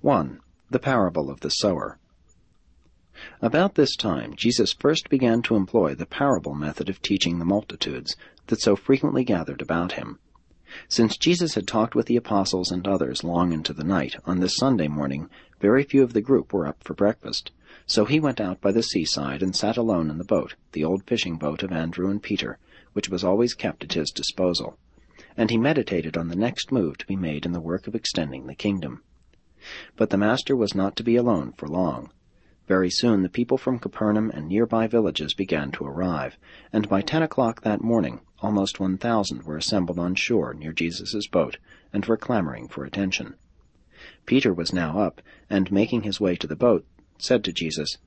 1. The Parable of the Sower. About this time Jesus first began to employ the parable method of teaching the multitudes that so frequently gathered about him. Since Jesus had talked with the apostles and others long into the night, on this Sunday morning very few of the group were up for breakfast. So he went out by the seaside and sat alone in the boat, the old fishing boat of Andrew and Peter, which was always kept at his disposal. And he meditated on the next move to be made in the work of extending the kingdom. But the Master was not to be alone for long. Very soon the people from Capernaum and nearby villages began to arrive, and by 10 o'clock that morning almost 1,000 were assembled on shore near Jesus' boat, and were clamoring for attention. Peter was now up, and making his way to the boat, said to Jesus,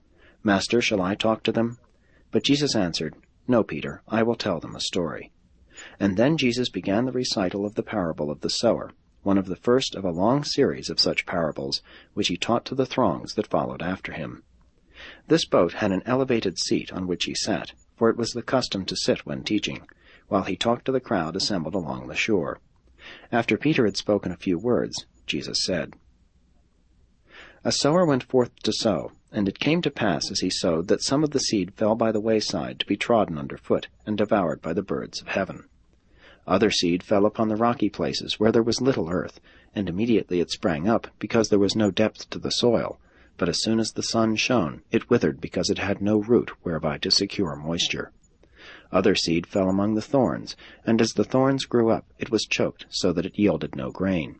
"Master, shall I talk to them?" But Jesus answered, "No, Peter, I will tell them a story." And then Jesus began the recital of the parable of the sower, one of the first of a long series of such parables, which he taught to the throngs that followed after him. This boat had an elevated seat on which he sat, for it was the custom to sit when teaching, while he talked to the crowd assembled along the shore. After Peter had spoken a few words, Jesus said, "A sower went forth to sow, and it came to pass as he sowed that some of the seed fell by the wayside to be trodden under foot and devoured by the birds of heaven. Other seed fell upon the rocky places where there was little earth, and immediately it sprang up, because there was no depth to the soil. But as soon as the sun shone, it withered, because it had no root whereby to secure moisture. Other seed fell among the thorns, and as the thorns grew up, it was choked, so that it yielded no grain.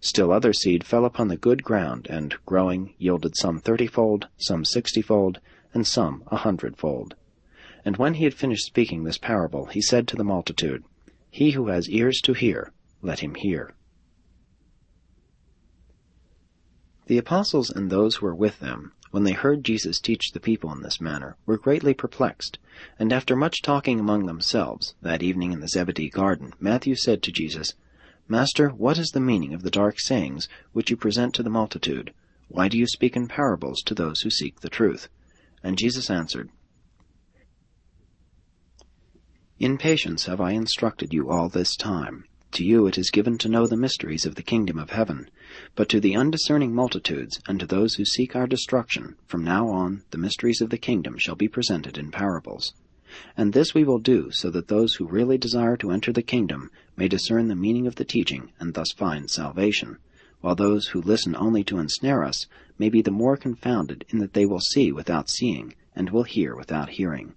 Still other seed fell upon the good ground, and, growing, yielded some 30-fold, some 60-fold, and some 100-fold. And when he had finished speaking this parable, he said to the multitude, He who has ears to hear, let him hear." The apostles and those who were with them, when they heard Jesus teach the people in this manner, were greatly perplexed, and after much talking among themselves, that evening in the Zebedee garden, Matthew said to Jesus, "Master, what is the meaning of the dark sayings which you present to the multitude? Why do you speak in parables to those who seek the truth?" And Jesus answered, "In patience have I instructed you all this time. To you it is given to know the mysteries of the kingdom of heaven, but to the undiscerning multitudes, and to those who seek our destruction, from now on the mysteries of the kingdom shall be presented in parables. And this we will do, so that those who really desire to enter the kingdom may discern the meaning of the teaching, and thus find salvation, while those who listen only to ensnare us may be the more confounded, in that they will see without seeing, and will hear without hearing.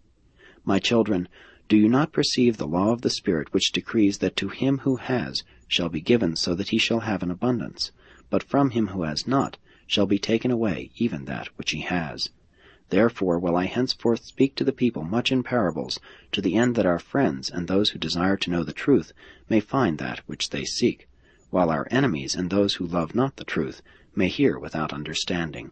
My children, do you not perceive the law of the Spirit, which decrees that to him who has shall be given, so that he shall have an abundance, but from him who has not shall be taken away even that which he has? Therefore will I henceforth speak to the people much in parables, to the end that our friends and those who desire to know the truth may find that which they seek, while our enemies and those who love not the truth may hear without understanding.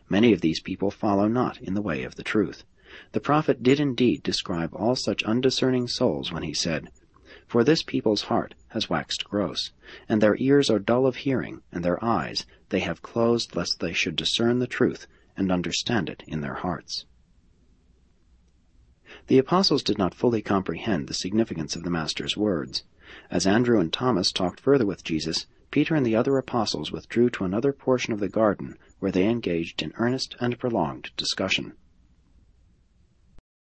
Many of these people follow not in the way of the truth. The prophet did indeed describe all such undiscerning souls when he said, For this people's heart has waxed gross, and their ears are dull of hearing, and their eyes they have closed, lest they should discern the truth, and understand it in their hearts." The apostles did not fully comprehend the significance of the Master's words. As Andrew and Thomas talked further with Jesus, Peter and the other apostles withdrew to another portion of the garden, where they engaged in earnest and prolonged discussion.